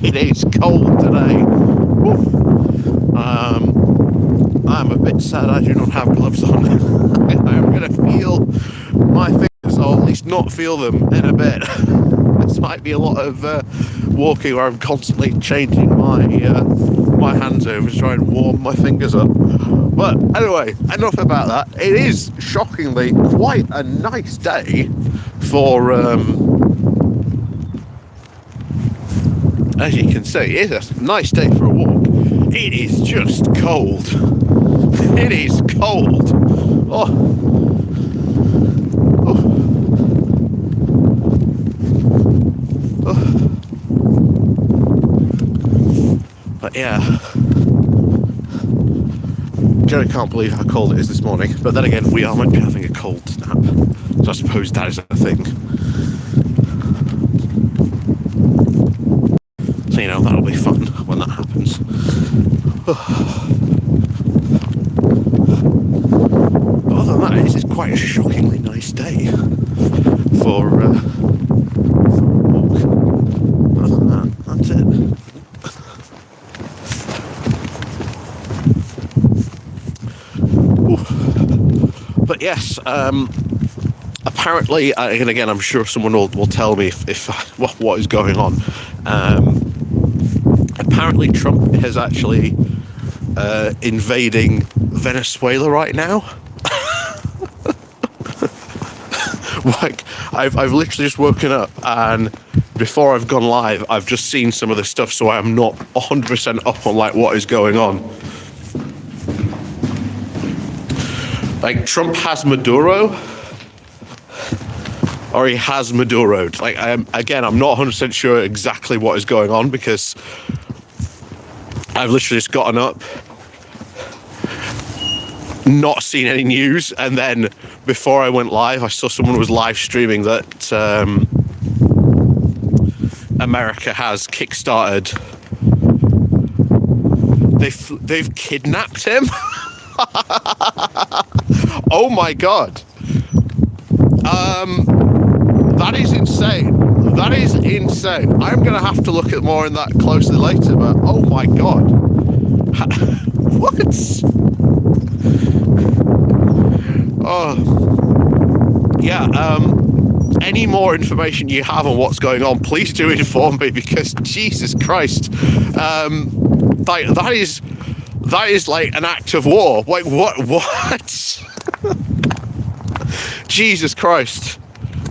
It is cold today. I'm a bit sad I do not have gloves on. I'm going to feel my fingers, or at least not feel them, in a bit. This might be a lot of walking where I'm constantly changing my hands over to try and warm my fingers up. But anyway, enough about that. It is shockingly quite a nice day for, as you can see, it is a nice day for a walk. It is just cold. It is cold. Oh. But yeah, Jerry can't believe how cold it is this morning. But then again, we are meant to be having a cold snap, so I suppose that is a thing. So, you know, that'll be fun when that happens. But other than that, this is quite a shockingly nice day for a walk. Other than that, that's it. But yes, apparently, and again, I'm sure someone will tell me if what is going on. Apparently, Trump is actually invading Venezuela right now. Like, I've literally just woken up, and before I've gone live, I've just seen some of the stuff, so I'm not 100% up on like what is going on. Like, Trump has Maduro, or he has Maduro'd. Like, again, I'm not 100% sure exactly what is going on, because I've literally just gotten up, not seen any news, and then before I went live, I saw someone was live streaming that America has kickstarted. They've kidnapped him. Oh my god. That is insane. That is insane. I'm gonna have to look at more in that closely later, but oh my god. What? Oh. Yeah, any more information you have on what's going on, please do inform me, because Jesus Christ. That is like an act of war. Like, what? Jesus Christ.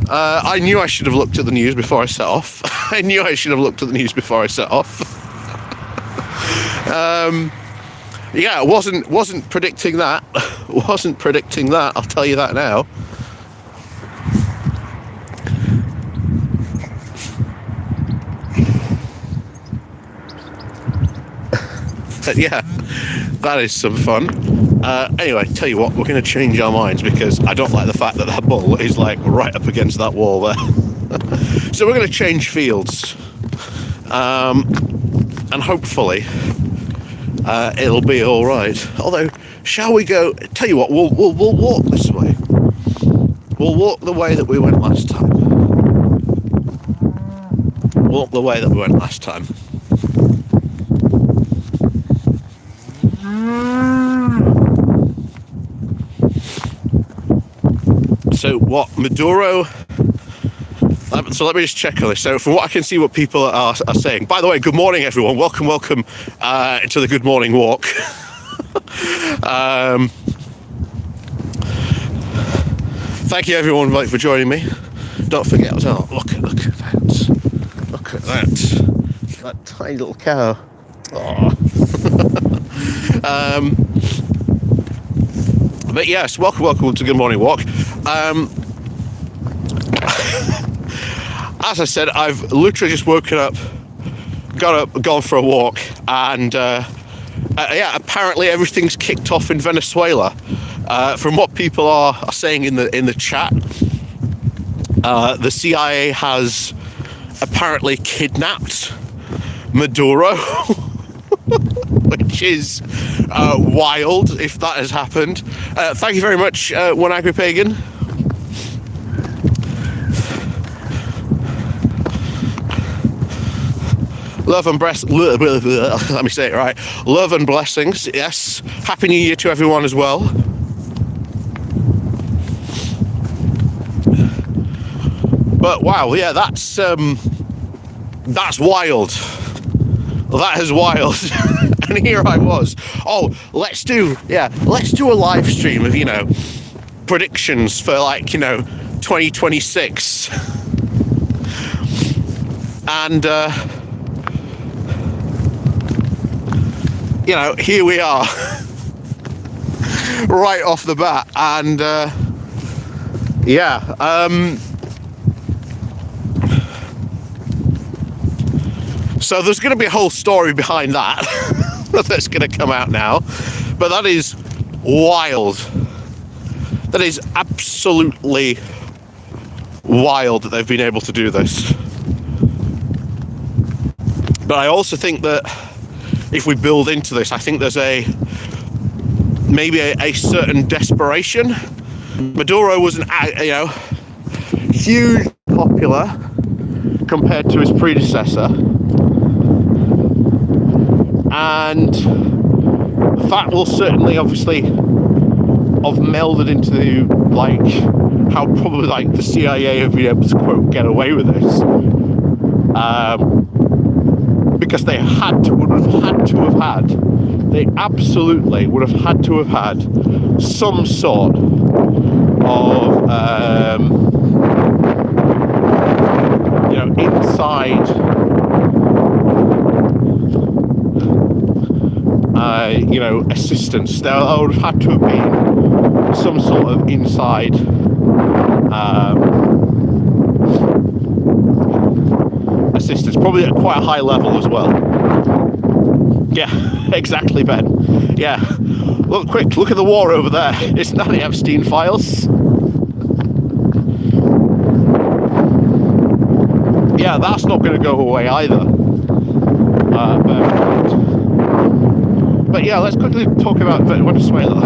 I knew I should have looked at the news before I set off. I knew I should have looked at the news before I set off. Yeah, wasn't predicting that. Wasn't predicting that, I'll tell you that now. Yeah, that is some fun. Anyway, tell you what, we're going to change our minds, because I don't like the fact that that bull is like right up against that wall there. So we're going to change fields, and hopefully it'll be all right. Although, shall we go? Tell you what, we'll walk this way. We'll walk the way that we went last time. Walk the way that we went last time. So what Maduro? So let me just check on this. So from what I can see, what people are saying. By the way, good morning, everyone. Welcome to the Good Morning Walk. Thank you, everyone, for joining me. Don't forget as well. Look at that. Look at that tiny little cow. Oh. But yes, welcome to Good Morning Walk. As I said, I've literally just woken up, gone for a walk, and yeah, apparently everything's kicked off in Venezuela. From what people are saying in the chat, the CIA has apparently kidnapped Maduro. Which is wild if that has happened. Thank you very much, One Angry Pagan. Love and let me say it right. Love and blessings. Yes. Happy New Year to everyone as well. But wow, yeah, that's wild. That is wild. And here I was. Oh, let's do a live stream of, predictions for 2026. And here we are. Right off the bat. And so there's going to be a whole story behind that that's going to come out now, but that is wild. That is absolutely wild that they've been able to do this. But I also think that if we build into this, I think there's maybe a certain desperation. Maduro was huge popular compared to his predecessor. And that will certainly, obviously, have melded into how probably the CIA have been able to quote get away with this, because they absolutely would have had to have had some sort of inside assistance. There would have had to have been some sort of inside assistance, probably at quite a high level as well. Yeah, exactly, Ben. Yeah, look at the war over there. Isn't that the Epstein files? Yeah, that's not going to go away either. But yeah, let's quickly talk about Venezuela. I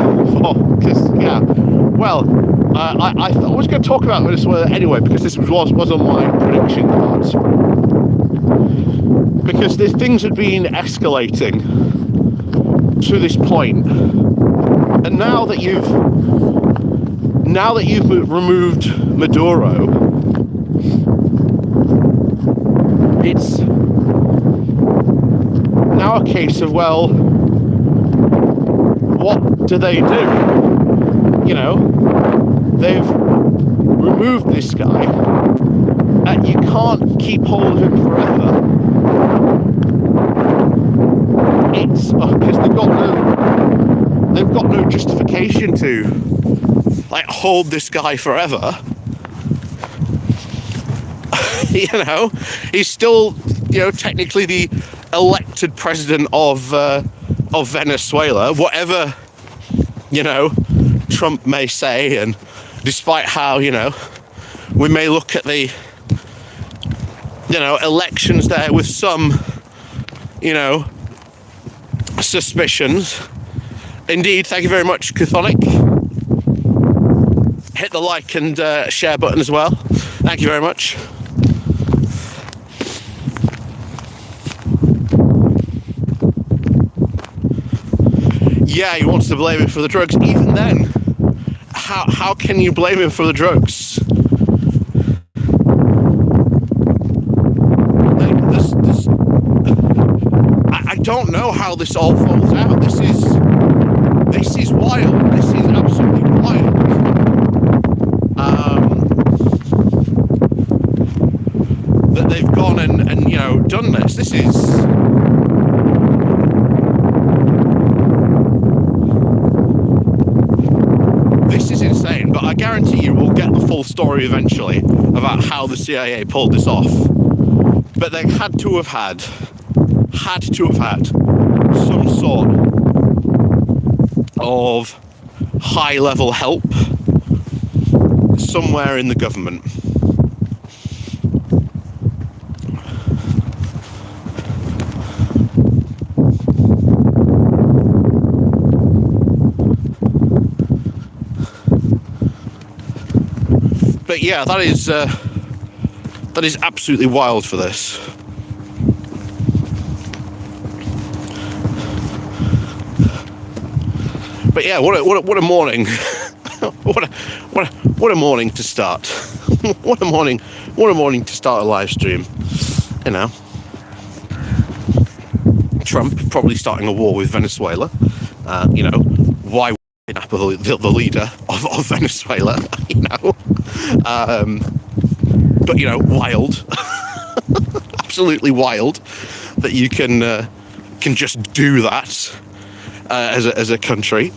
was going to talk about Venezuela anyway, because this was on my prediction cards. Because things had been escalating to this point, and now that you've removed Maduro, it's now a case of, well, what do they do? They've removed this guy, and you can't keep hold of him forever. It's because they've got no justification to hold this guy forever. He's still technically the elected president of Venezuela, whatever Trump may say, and despite how we may look at the elections there with some suspicions. Indeed, thank you very much, Chthonic. Hit the like and share button as well. Thank you very much. Yeah, he wants to blame him for the drugs. Even then, how can you blame him for the drugs? I don't know how this all falls out. This is wild. This is absolutely wild. That they've gone and done this. This is insane, but I guarantee you we'll get the full story eventually about how the CIA pulled this off. But they had to have had some sort of high-level help somewhere in the government. But yeah, that is absolutely wild for this. But yeah, what a morning. what a morning to start. what a morning to start a live stream. You know, Trump probably starting a war with Venezuela. You know, why kidnap the leader of Venezuela? You know, but you know, wild, absolutely wild that you can just do that as a country.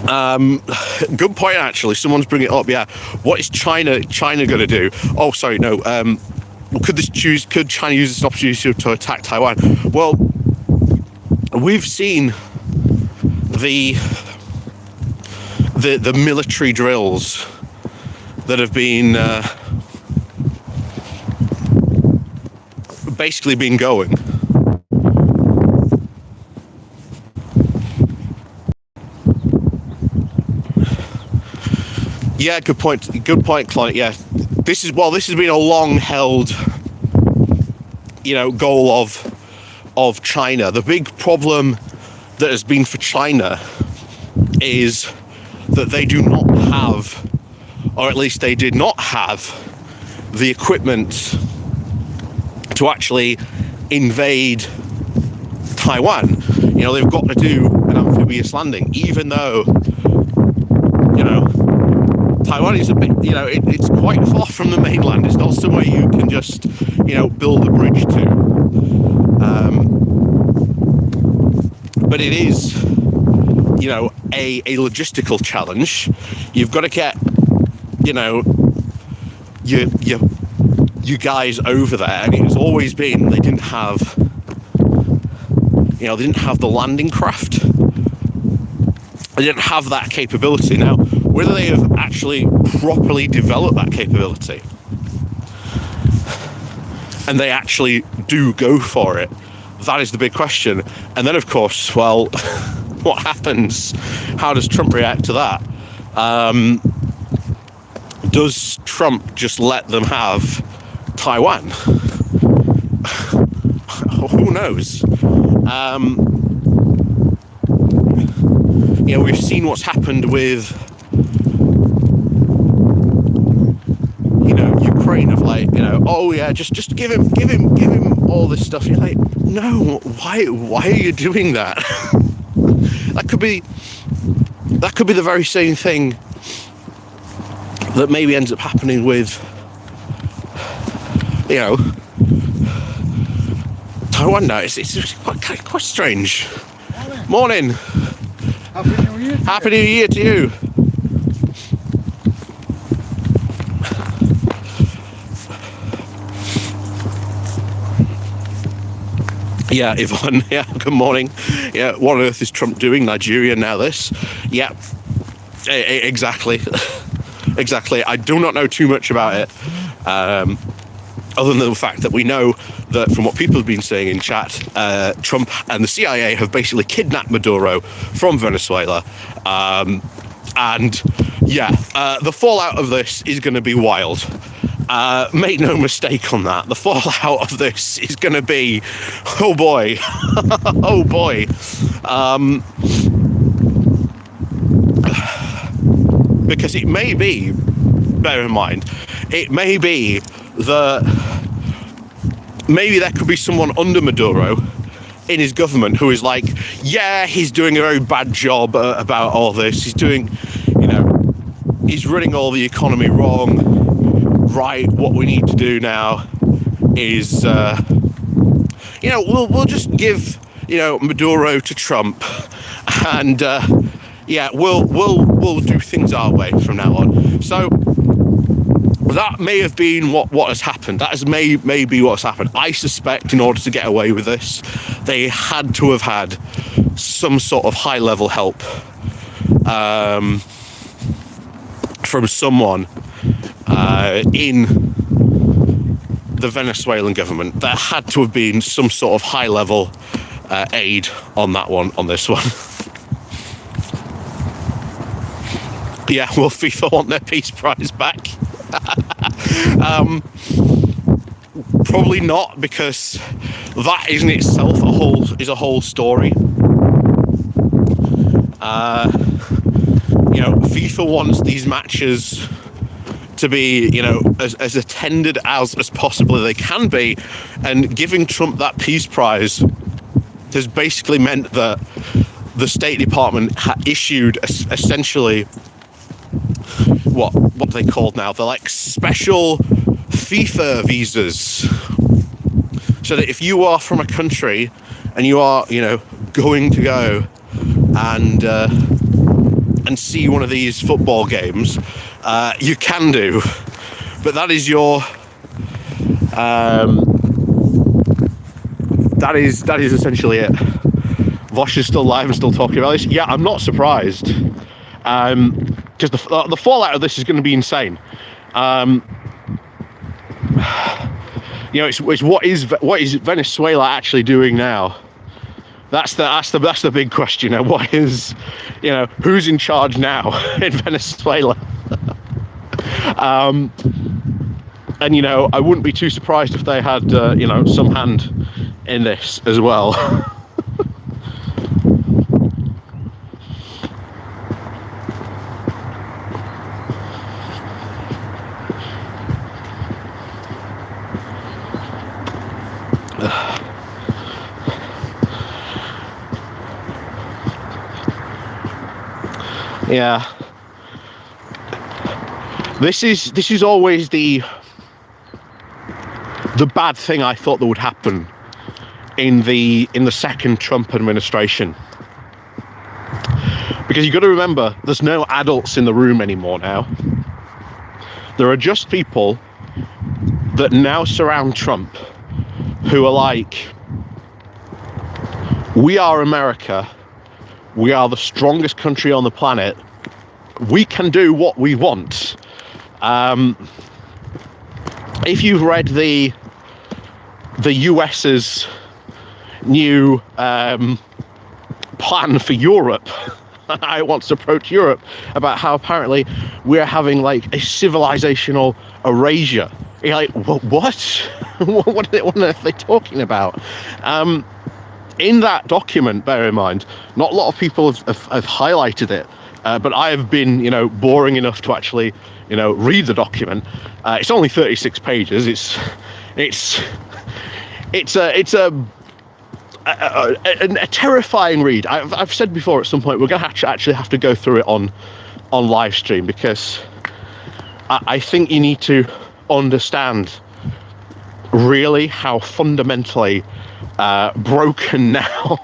Good point, actually. Someone's bringing it up. Yeah, what is China going to do? Oh, sorry, no. Could China use this opportunity to attack Taiwan? Well, we've seen the military drills that have been basically been going. Yeah, good point, Clint. Yeah, this has been a long-held, you know, goal of China. The big problem that has been for China is that they do not have, or at least they did not have, the equipment to actually invade Taiwan. You know, they've got to do an amphibious landing, even though, you know, Taiwan is a bit, you know, it's quite far from the mainland. It's not somewhere you can just, you know, build a bridge to. But it is, you know, a logistical challenge. You've got to get, you know, you guys over there, and it's always been they didn't have the landing craft. They didn't have that capability. Now, whether they have actually properly developed that capability and they actually do go for it, that is the big question. And then, of course, well, what happens? How does Trump react to that? Does Trump just let them have Taiwan? Who knows? You know, we've seen what's happened with, you know, Ukraine, of like, you know, oh yeah, just give him all this stuff. You're like, no, why are you doing that? that could be the very same thing that maybe ends up happening with, you know, Taiwan now. It's quite strange. Morning. Happy New Year. Happy New Year to you. Yeah, Yvonne. Yeah, good morning. Yeah, what on earth is Trump doing? Nigeria now this? Yeah, exactly. Exactly. I do not know too much about it, other than the fact that we know that from what people have been saying in chat, Trump and the CIA have basically kidnapped Maduro from Venezuela. And yeah, the fallout of this is going to be wild. Make no mistake on that. The fallout of this is going to be, oh boy, oh boy. Because it may be, bear in mind, it may be that maybe there could be someone under Maduro in his government who is like, yeah, he's doing a very bad job about all this. He's doing, you know, he's running all the economy wrong. Right, what we need to do now is, you know, we'll just give, you know, Maduro to Trump, and yeah, we'll do things our way from now on. So that may have been what has happened. That is may be what's happened. I suspect in order to get away with this, they had to have had some sort of high-level help from someone in the Venezuelan government. There had to have been some sort of high-level aid on this one. Yeah, will FIFA want their Peace Prize back? Probably not, because that is in itself a whole story. FIFA wants these matches to be, as attended as possibly they can be, and giving Trump that peace prize has basically meant that the State Department issued essentially what they called now, they're like special FIFA visas, so that if you are from a country and you are going to go and see one of these football games, you can do, but that is your that is essentially it. Vosh is still live and still talking about this. Yeah, I'm not surprised, because the fallout of this is going to be insane. It's what is Venezuela actually doing now? That's the big question. What is, who's in charge now in Venezuela? And I wouldn't be too surprised if they had some hand in this as well. Yeah, this is always the bad thing I thought that would happen in the second Trump administration, because you got to remember, there's no adults in the room anymore now. There are just people that now surround Trump who are like, we are America. We are the strongest country on the planet. We can do what we want. If you've read the US's new plan for Europe, how it wants to approach Europe, about how apparently we're having like a civilizational erasure. You're like, what? What are they talking about? In that document, bear in mind, not a lot of people have highlighted it, but I have been, boring enough to actually, read the document. It's only 36 pages. It's a terrifying read. I've said before, at some point we're going to actually have to go through it on live stream, because I think you need to understand really how fundamentally broken now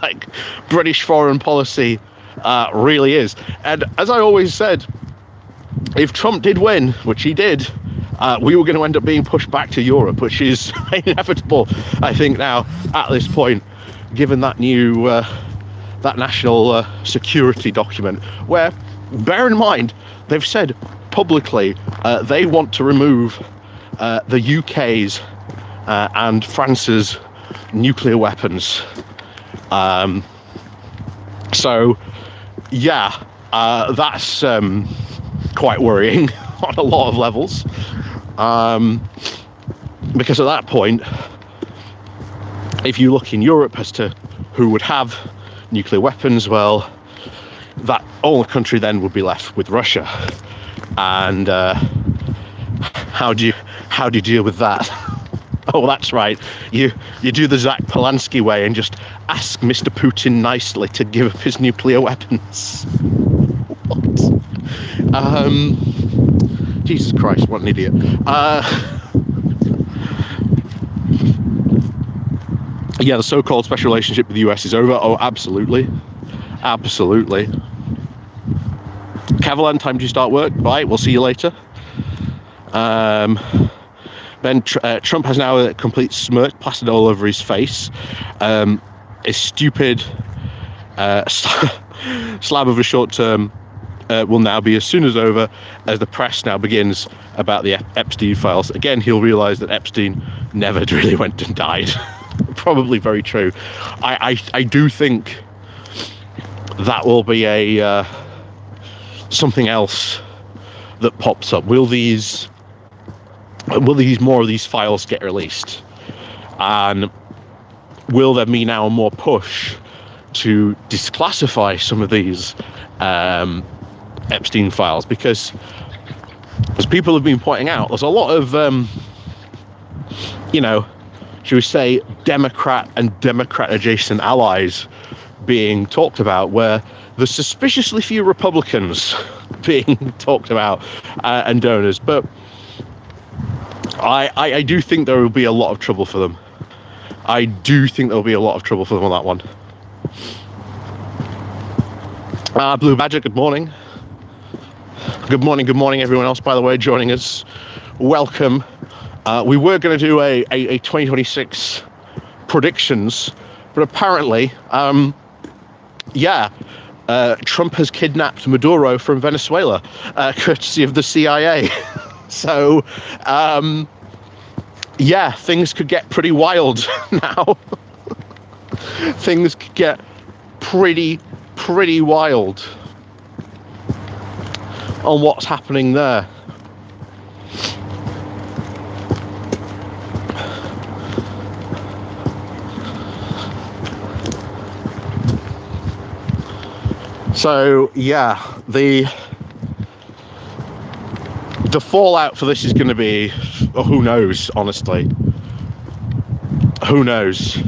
like British foreign policy really is. And as I always said, if Trump did win, which he did, we were going to end up being pushed back to Europe, which is inevitable, I think, now at this point, given that new that national security document, where, bear in mind, they've said publicly they want to remove the UK's and France's nuclear weapons. So yeah, that's quite worrying on a lot of levels, because at that point, if you look in Europe as to who would have nuclear weapons, well, that only country then would be left with Russia. And how do you deal with that? Oh, that's right. You do the Zach Polanski way and just ask Mr. Putin nicely to give up his nuclear weapons. What? Jesus Christ, what an idiot. Yeah, the so-called special relationship with the US is over. Oh, absolutely. Absolutely. Cavalan, time to start work. Bye, we'll see you later. Then Trump has now a complete smirk plastered all over his face. A stupid slab of a short term will now be as soon as over as the press now begins about the Epstein files. Again, he'll realise that Epstein never really went and died. Probably very true. I do think that will be a something else that pops up. Will more of these files get released? And will there be now more push to declassify some of these Epstein files, because, as people have been pointing out, there's a lot of, should we say, Democrat and Democrat-adjacent allies being talked about, where there's suspiciously few Republicans being talked about and donors. But I do think there will be a lot of trouble for them. I do think there'll be a lot of trouble for them on that one. Blue Badger, good morning. Good morning, everyone else, by the way, joining us. Welcome. We were going to do a 2026 predictions, but apparently, Trump has kidnapped Maduro from Venezuela, courtesy of the CIA. So, things could get pretty wild now. Things could get pretty wild on what's happening there. So the fallout for this is going to be, who knows, honestly. Who knows?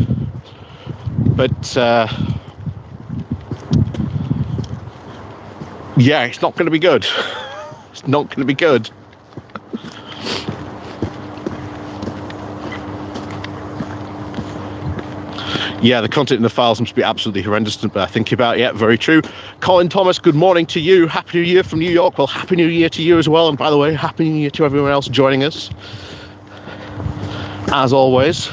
But it's not going to be good. It's not going to be good. Yeah, the content in the files must be absolutely horrendous, but I think about it. Very true. Colin Thomas, good morning to you. Happy New Year from New York. Well, Happy New Year to you as well. And by the way, Happy New Year to everyone else joining us. As always,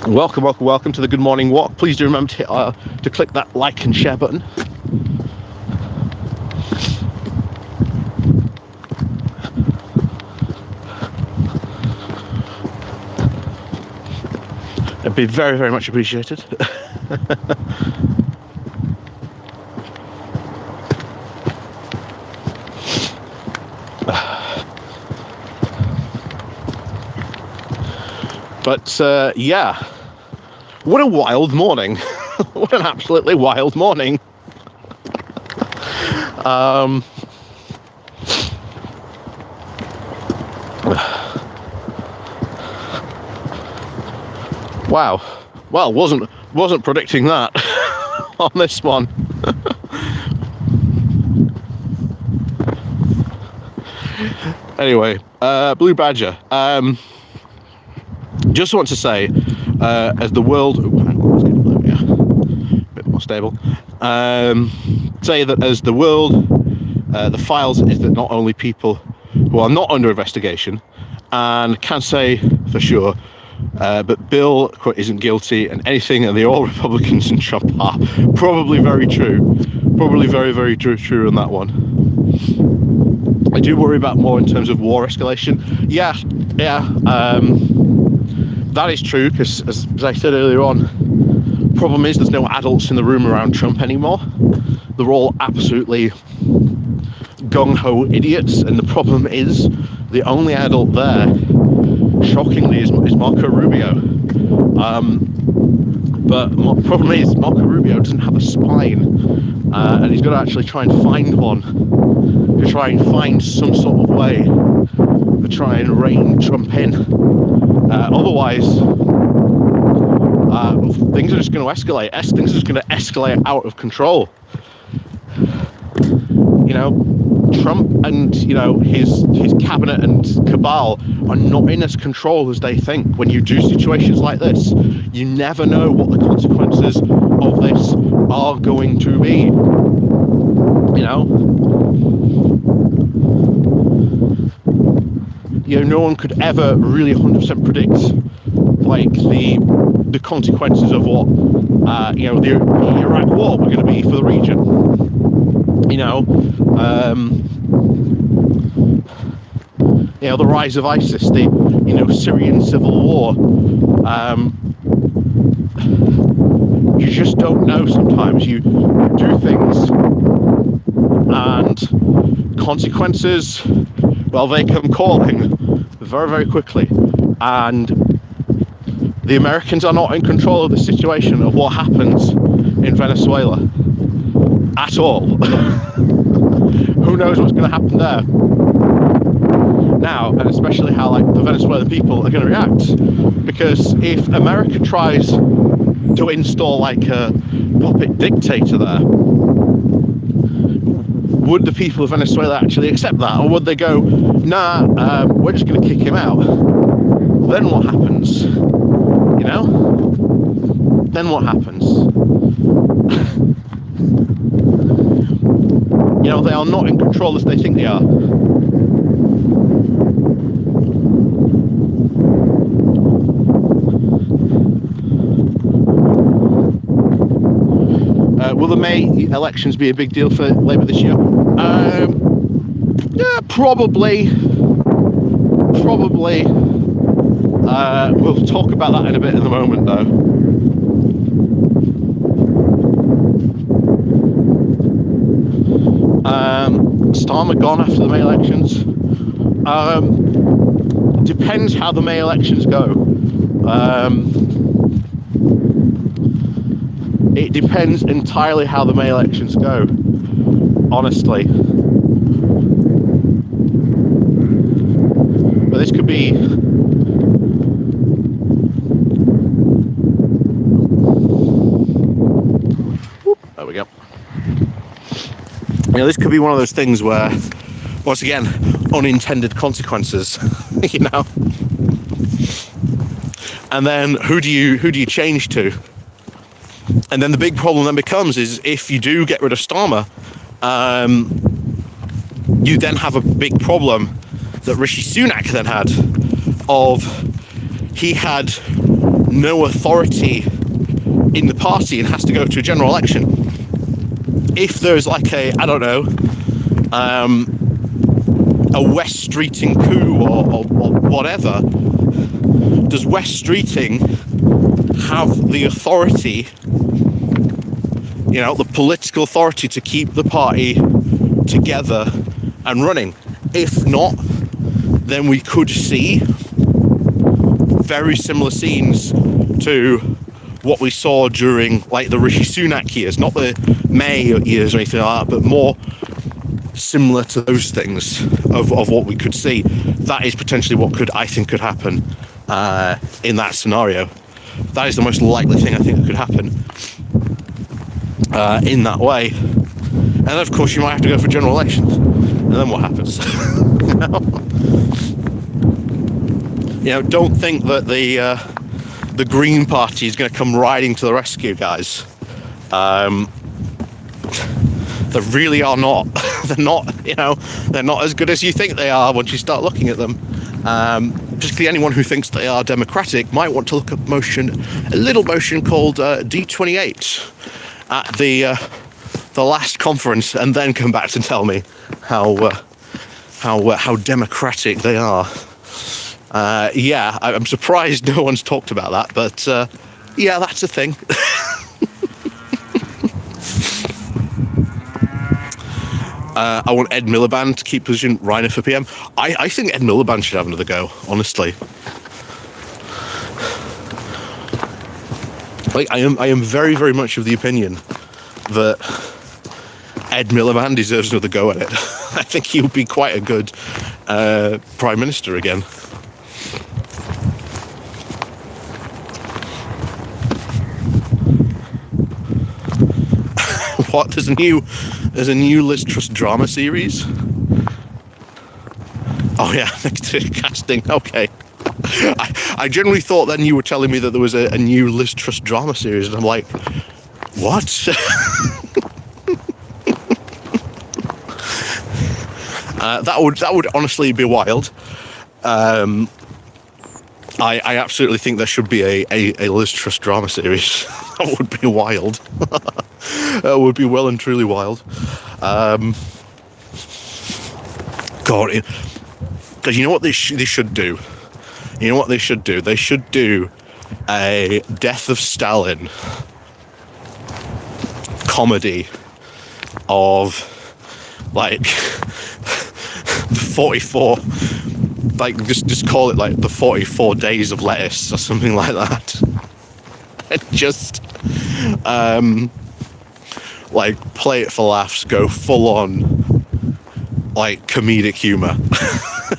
welcome to the Good Morning Walk. Please do remember to click that like and share button. It'd be very, very much appreciated. But what a wild morning. What an absolutely wild morning. Wow. Well, wasn't predicting that on this one. Anyway, Blue Badger. Just want to say, as the world, a bit more stable. Say that as the world, the files is that not only people who are not under investigation, and can say for sure. But Bill isn't guilty, and anything that the all Republicans and Trump are probably very true. Probably very, very true on that one. I do worry about more in terms of war escalation. That is true, because as I said earlier on, problem is there's no adults in the room around Trump anymore. They're all absolutely gung-ho idiots, and the problem is the only adult there, shockingly, is Marco Rubio. But the problem is Marco Rubio doesn't have a spine, and he's got to actually try and find one, to try and find some sort of way to try and rein Trump in. Otherwise, things are just going to escalate. Things are just going to escalate out of control. Trump and his cabinet and cabal are not in as control as they think. When you do situations like this, you never know what the consequences of this are going to be. No one could ever really 100% predict the consequences of what the Iraq war were going to be for the region. The rise of ISIS, the Syrian civil war. You just don't know sometimes. You do things, and consequences, well, they come calling very, very quickly. And the Americans are not in control of the situation of what happens in Venezuela at all. Who knows what's going to happen there now, and especially how like the Venezuelan people are going to react. Because if America tries to install like a puppet dictator there, would the people of Venezuela actually accept that, or would they go, nah, we're just going to kick him out? Then what happens? You know? Then what happens? You know, they are not in control as they think they are. Will the May elections be a big deal for Labour this year? Yeah, probably. We'll talk about that in a bit in a moment, though. Starmer gone after the May elections. Depends how the May elections go. It depends entirely how the May elections go, honestly. But this could be... There we go. You know, this could be one of those things where, once again, unintended consequences, you know? And then who do you change to? And then the big problem then becomes is if you do get rid of Starmer, you then have a big problem that Rishi Sunak then had of he had no authority in the party and has to go to a general election. If there's like a, I don't know, a West Streeting coup or whatever, does West Streeting have the authority, you know, the political authority to keep the party together and running? If not, then we could see very similar scenes to what we saw during like the Rishi Sunak years, not the May years or anything like that, but more similar to those things of what we could see. That is potentially what I think could happen in that scenario. That is the most likely thing I think that could happen in that way. And then of course you might have to go for general elections, and then what happens? You know, don't think that the Green Party is going to come riding to the rescue, guys. They really are not. They're not, you know, they're not as good as you think they are once you start looking at them. Particularly anyone who thinks they are democratic might want to look at a little motion called D28 at the last conference, and then come back to tell me how democratic they are. Yeah, I'm surprised no one's talked about that, but yeah, that's a thing. I want Ed Miliband to keep position Reiner for PM. I think Ed Miliband should have another go, honestly. Like, I am very, very much of the opinion that Ed Miliband deserves another go at it. I think he would be quite a good Prime Minister again. What? There's a new Liz Truss drama series? Oh yeah, casting. Okay. I generally thought then you were telling me that there was a new Liz Truss drama series, and I'm like, what? That would honestly be wild. I absolutely think there should be a Liz Truss drama series. That would be wild. That would be well and truly wild. God, because you know what they should do? You know what they should do? They should do a Death of Stalin comedy of like the 44 like just call it like the 44 days of lettuce or something like that. And just like play it for laughs, go full on like comedic humor.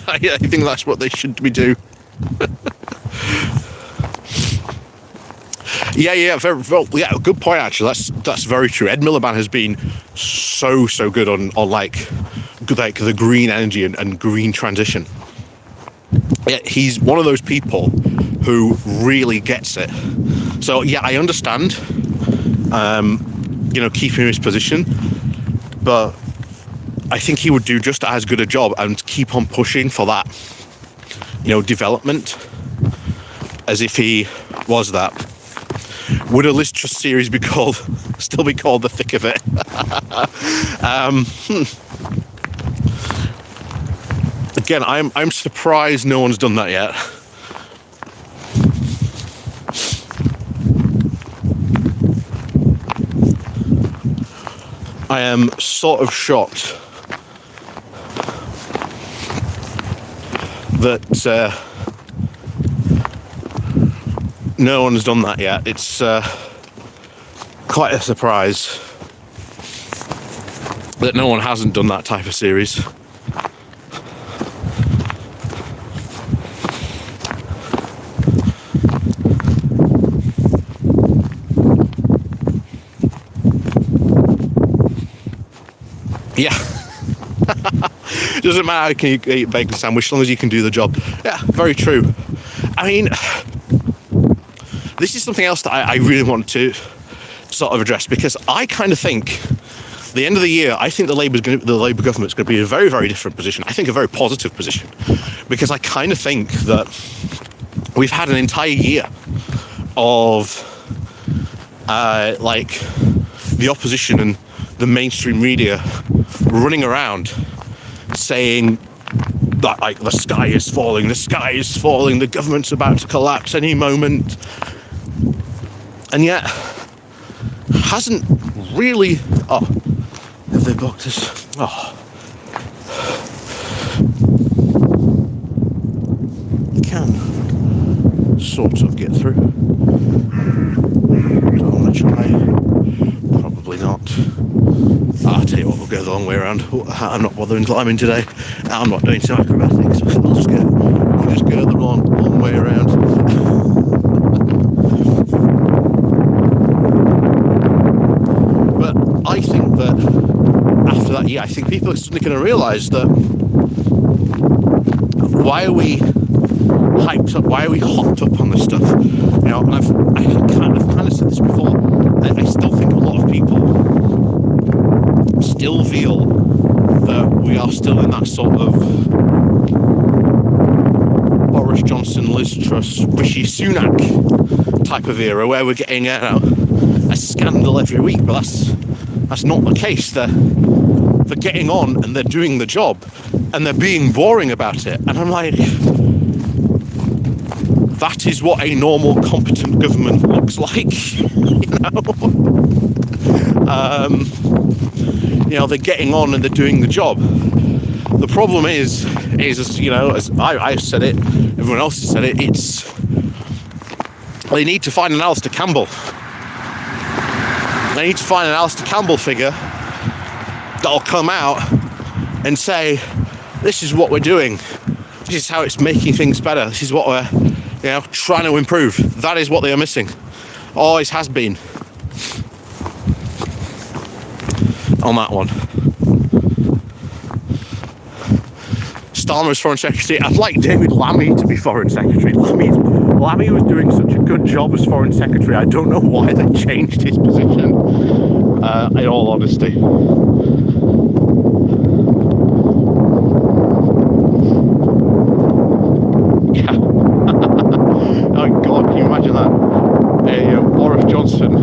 I think that's what they should be doing. Yeah, yeah, good point actually. That's very true. Ed Miliband has been so good on like the green energy and green transition. Yeah, he's one of those people who really gets it. So yeah, I understand, keeping his position, but I think he would do just as good a job and keep on pushing for that, development as if he was that. Would a Liz Truss series still be called The Thick of It? Again, I'm surprised no one's done that yet. I am sort of shocked that no one's done that yet. It's quite a surprise that no one hasn't done that type of series. Yeah. Doesn't matter, can you eat a bacon sandwich as long as you can do the job. Yeah, very true. I mean, this is something else that I really want to sort of address, because I kind of think the end of the year, I think the Labour government's going to be in a very, very different position. I think a very positive position, because I kind of think that we've had an entire year of like the opposition and the mainstream media running around saying that like the sky is falling, the government's about to collapse any moment, and yet hasn't really. Oh, have they blocked us? Oh, you can sort of get through. Do I want to try? Probably not. I'll tell you what, we'll go the long way around. I'm not bothering climbing today. I'm not doing some acrobatics. We'll just go the long way around. But I think that after that year, I think people are suddenly going to realise that why are we hyped up? Why are we hopped up on this stuff? And I've kind of said this before. I still think a lot of people still feel that we are still in that sort of Boris Johnson, Liz Truss, Rishi Sunak type of era where we're getting a scandal every week, but that's not the case. They're getting on and they're doing the job and they're being boring about it, and I'm like, that is what a normal, competent government looks like, they're getting on and they're doing the job. The problem is as I've said it, everyone else has said it, they need to find an Alistair Campbell. They need to find an Alistair Campbell figure that'll come out and say, this is what we're doing. This is how it's making things better. This is what we're trying to improve. That is what they are missing. Always has been. On that one. Starmer's Foreign Secretary. I'd like David Lammy to be Foreign Secretary. Lammy was doing such a good job as Foreign Secretary. I don't know why they changed his position, in all honesty. Yeah. Oh God, can you imagine that? Boris Johnson,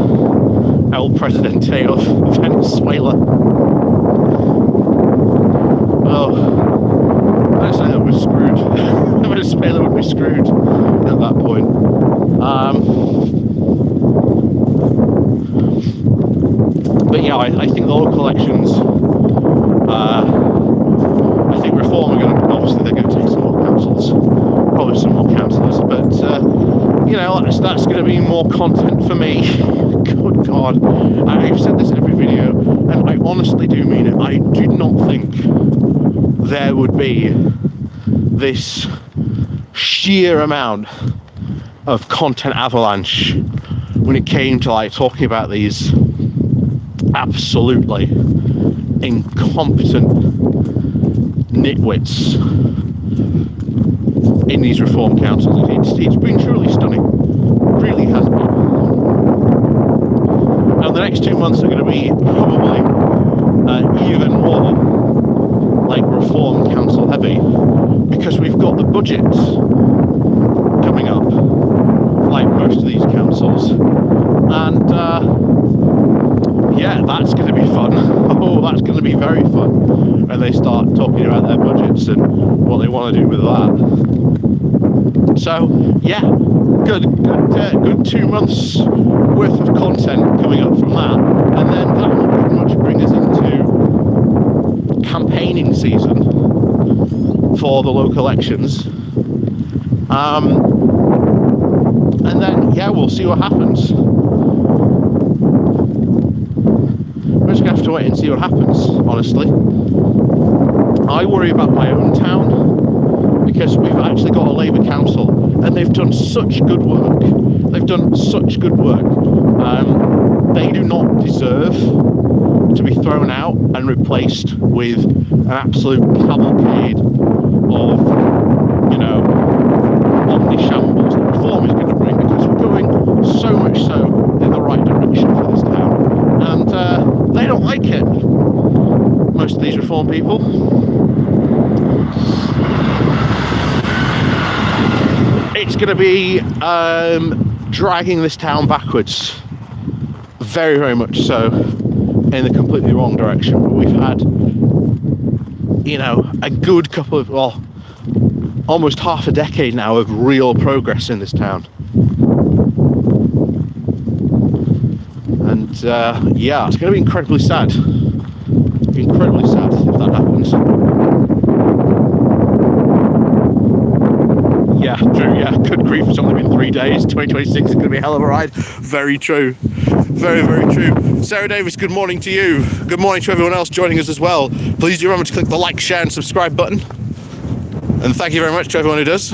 El Presidente of Venezuela. Oh, I'd say that we're screwed. Venezuela would be screwed at that point. But yeah, I think the local elections, I think Reform are going to, obviously they're going to take some more councils. more content for me. Good God. I've said this every video, and I honestly do mean it. I do not think there would be this sheer amount of content avalanche when it came to like talking about these absolutely incompetent nitwits in these reform councils. It's been truly stunning. It really has been. Now the next 2 months are going to be probably even more like reform council heavy, because we've got the budgets coming up, like most of these councils, and yeah, that's going to be fun. Oh, that's going to be very fun when they start talking about their budgets and what they want to do with that. So yeah, good 2 months worth of content coming up from that, and then that will pretty much bring us into campaigning season for the local elections. And then yeah, we'll see what happens. We're just gonna have to wait and see what happens, honestly. I worry about my own town, because we've actually got a Labour council and they've done such good work. They do not deserve to be thrown out and replaced with an absolute cavalcade of, you know, omni-shambles that reform is going to bring, because we're going so much so in the right direction for this town, and they don't like it, most of these reform people. It's going to be dragging this town backwards, very, very much so, in the completely wrong direction. But we've had, you know, a good couple of, well, almost half a decade now of real progress in this town. And yeah, it's going to be incredibly sad if that happens. Yeah, true, yeah, good grief, it's only been 3 days. 2026 is going to be a hell of a ride. Very true. Very, very true. Sarah Davis, good morning to you. Good morning to everyone else joining us as well. Please do remember to click the like, share and subscribe button. And thank you very much to everyone who does.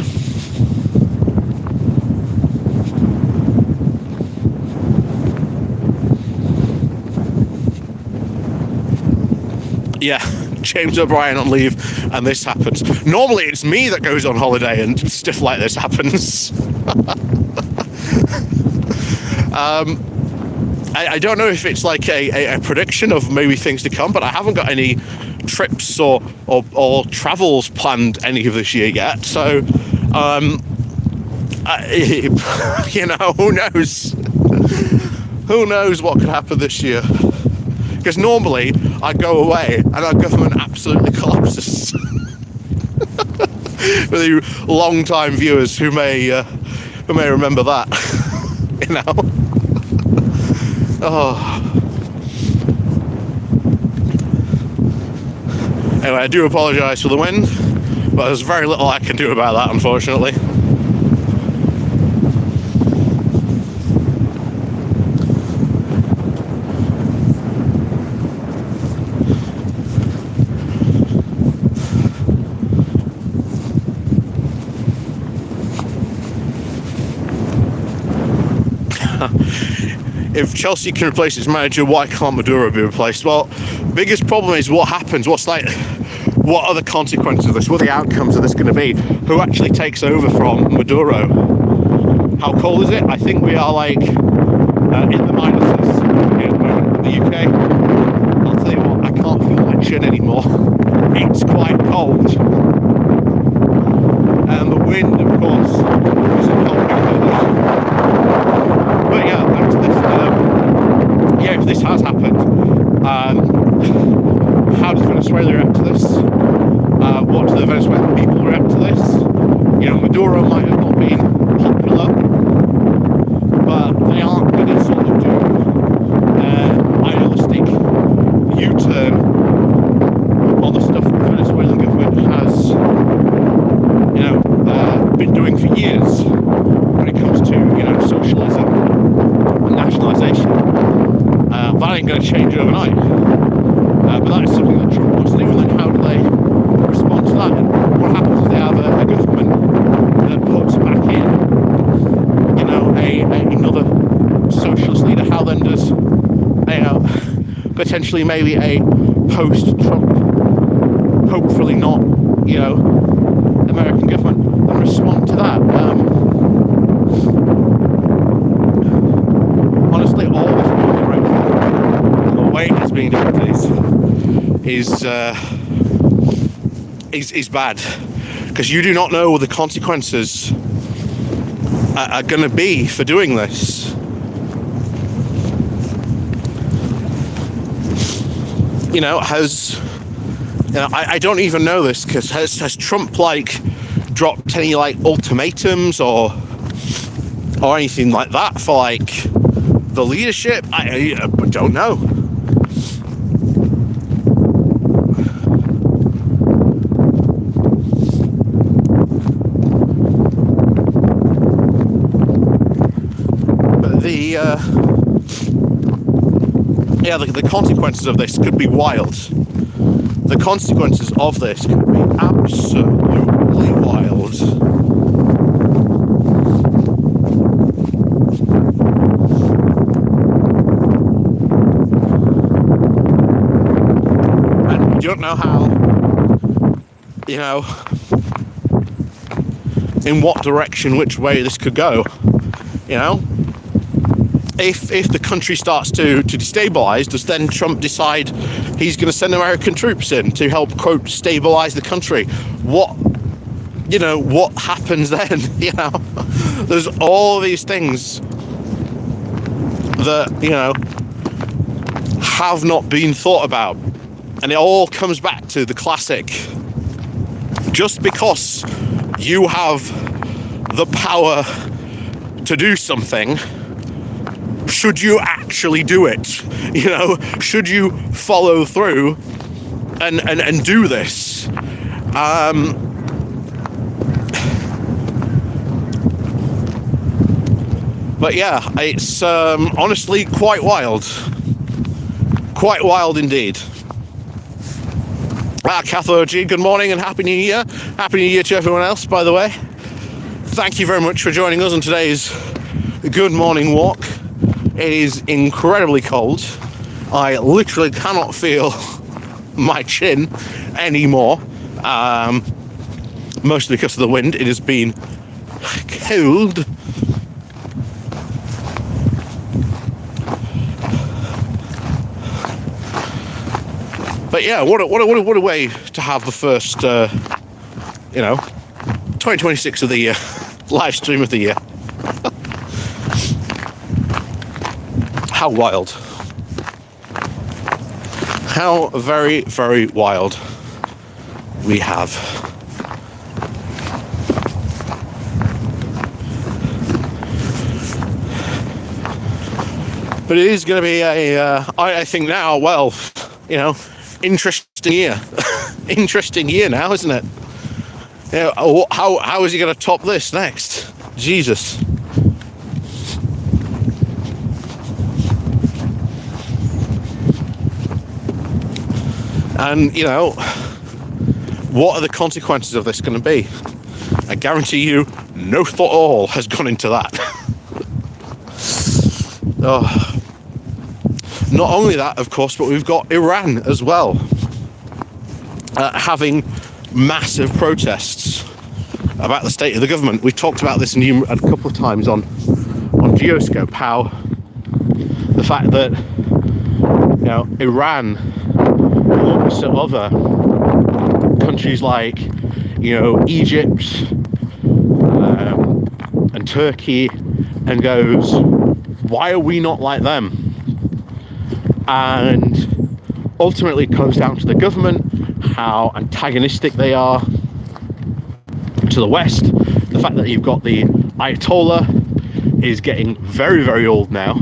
Yeah, James O'Brien on leave, and this happens. Normally it's me that goes on holiday and stuff like this happens. I don't know if it's like a prediction of maybe things to come, but I haven't got any trips or travels planned any of this year yet. So, you know, who knows? Who knows what could happen this year? Because normally I go away and our government absolutely collapses. For the long-time viewers who may remember that, you know. Oh. Anyway, I do apologise for the wind, but there's very little I can do about that, unfortunately. If Chelsea can replace its manager, why can't Maduro be replaced? Well, biggest problem is what happens. What are the consequences of this? What are the outcomes of this going to be? Who actually takes over from Maduro? How cold is it? I think we are like in the minuses here at the moment in the UK. I'll tell you what, I can't feel my chin anymore. It's quite cold. And the wind, of course, isn't helping with this. But yeah, back to this. Yeah, if this has happened, how does Venezuela react to this? What do the Venezuelan people react to this? You know, Maduro might have not been popular, but they aren't going to sort of do idealistic U-turn on the stuff the Venezuelan government has, you know, been doing for years when it comes to, you know, socialism ain't going to change overnight. But that is something that Trump wants to do. And then how do they respond to that? And what happens if they have a government that puts back in, you know, another socialist leader? How then does, you know, potentially maybe a post-Trump, hopefully not, you know, American government then respond to that? Honestly, all this rhetoric and the way it's being done is bad, because you do not know what the consequences are going to be for doing this. You know, I don't even know this, because has Trump like dropped any like ultimatums or anything like that for like the leadership? I don't know. But the consequences of this could be wild. The consequences of this could be absolutely wild. And we don't know how, you know, in what direction, which way this could go. You know, if the country starts to destabilize, does then Trump decide he's going to send American troops in to help, quote, stabilize the country? What happens then? You know, there's all these things that, you know, have not been thought about, and it all comes back to the classic: just because you have the power to do something, should you actually do it? You know, should you follow through and do this? But yeah, it's honestly quite wild. Quite wild indeed. Cathal OG, good morning and Happy New Year. Happy New Year to everyone else, by the way. Thank you very much for joining us on today's Good Morning Walk. It is incredibly cold. I literally cannot feel my chin anymore. Mostly because of the wind. It has been cold. But yeah, what a way to have the first, 2026 of the year, live stream of the year. How wild. How very, very wild we have. But it is going to be I think now, well, you know, interesting year. Interesting year now, isn't it? You know, how is he going to top this next? Jesus. And, you know, what are the consequences of this going to be? I guarantee you, no thought at all has gone into that. Oh. Not only that, of course, but we've got Iran as well, having massive protests about the state of the government. We've talked about this a couple of times on Geoscope, how the fact that, you know, Iran looks at other countries like, you know, Egypt and Turkey and goes, why are we not like them? And ultimately it comes down to the government, how antagonistic they are to the West. The fact that you've got the Ayatollah is getting very, very old now.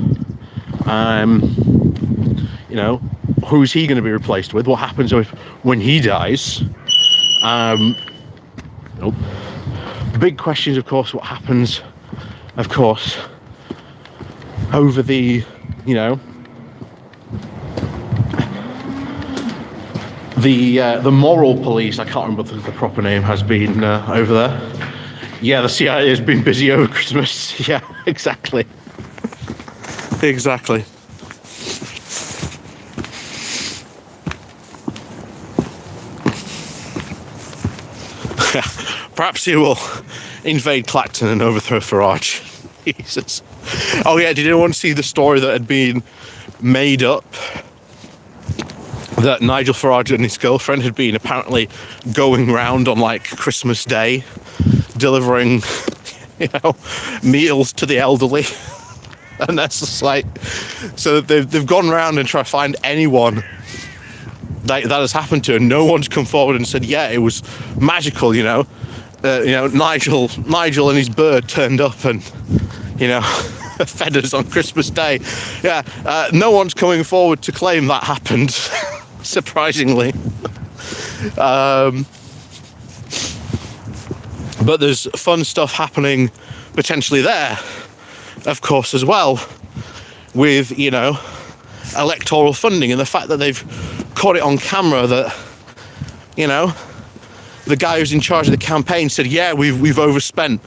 You know, who's he going to be replaced with? What happens when he dies? Nope. The big question is, of course, what happens, of course, over the, you know, the moral police, I can't remember the proper name, has been over there. Yeah, the CIA has been busy over Christmas. Yeah, exactly. Exactly. Perhaps he will invade Clacton and overthrow Farage. Jesus. Oh yeah, did anyone see the story that had been made up? That Nigel Farage and his girlfriend had been apparently going round on like Christmas Day, delivering, meals to the elderly. And that's just like, so they've gone around and tried to find anyone that has happened to, and no one's come forward and said, yeah, it was magical, Nigel and his bird turned up and, fed us on Christmas Day. Yeah, no one's coming forward to claim that happened. Surprisingly. But there's fun stuff happening potentially there, of course, as well, with, electoral funding, and the fact that they've caught it on camera that, the guy who's in charge of the campaign said, yeah, we've overspent.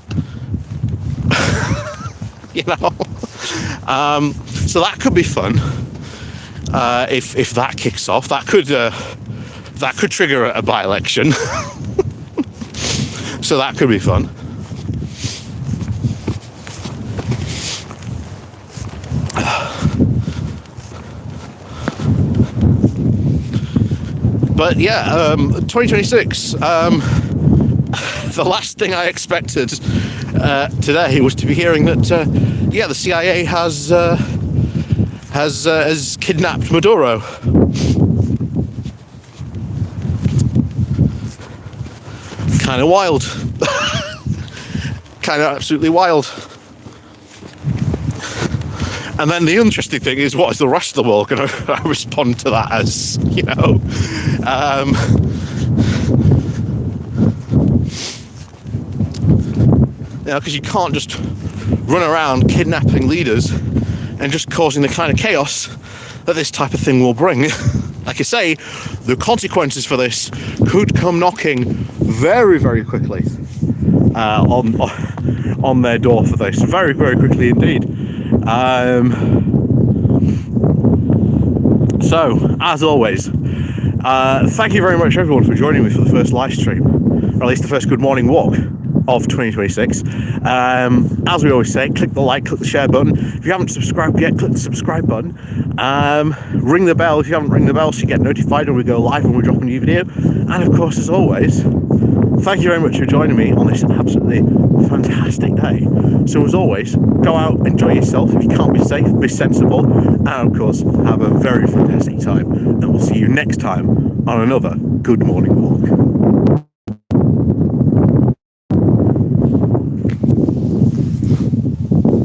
So that could be fun. If that kicks off, that could trigger a by-election. So that could be fun. But yeah, 2026. The last thing I expected today was to be hearing that the CIA has kidnapped Maduro. Kind of wild. Kind of absolutely wild. And then the interesting thing is, what is the rest of the world going to respond to that as, because you can't just run around kidnapping leaders and just causing the kind of chaos that this type of thing will bring. Like I say, the consequences for this could come knocking very, very quickly on their door for this. Very, very quickly indeed. So, as always, thank you very much everyone for joining me for the first live stream, or at least the first good morning walk of 2026. As we always say, click the like, click the share button. If you haven't subscribed yet, click the subscribe button. Ring the bell if you haven't ring the bell, so you get notified when we go live and we drop a new video. And of course, as always, thank you very much for joining me on this absolutely fantastic day. So as always, go out, enjoy yourself. If you can't be safe, be sensible, and of course, have a very fantastic time. And we'll see you next time on another Good Morning Walk.